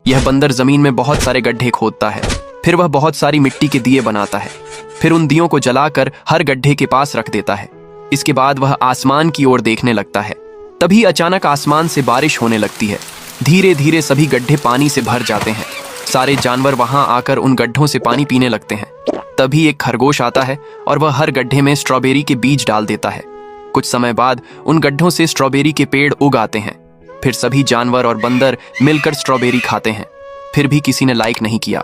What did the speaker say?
यह बंदर जमीन में बहुत सारे गड्ढे खोदता है। फिर वह बहुत सारी मिट्टी के दिए बनाता है। फिर उन दियों को जलाकर हर गड्ढे के पास रख देता है। इसके बाद वह आसमान की ओर देखने लगता है। तभी अचानक आसमान से बारिश होने लगती है। धीरे धीरे सभी गड्ढे पानी से भर जाते हैं। सारे जानवर वहां आकर उन गड्ढों से पानी पीने लगते हैं। तभी एक खरगोश आता है और वह हर गड्ढे में स्ट्रॉबेरी के बीज डाल देता है। कुछ समय बाद उन गड्ढों से स्ट्रॉबेरी के पेड़ उग आते हैं। फिर सभी जानवर और बंदर मिलकर स्ट्रॉबेरी खाते हैं। फिर भी किसी ने लाइक नहीं किया।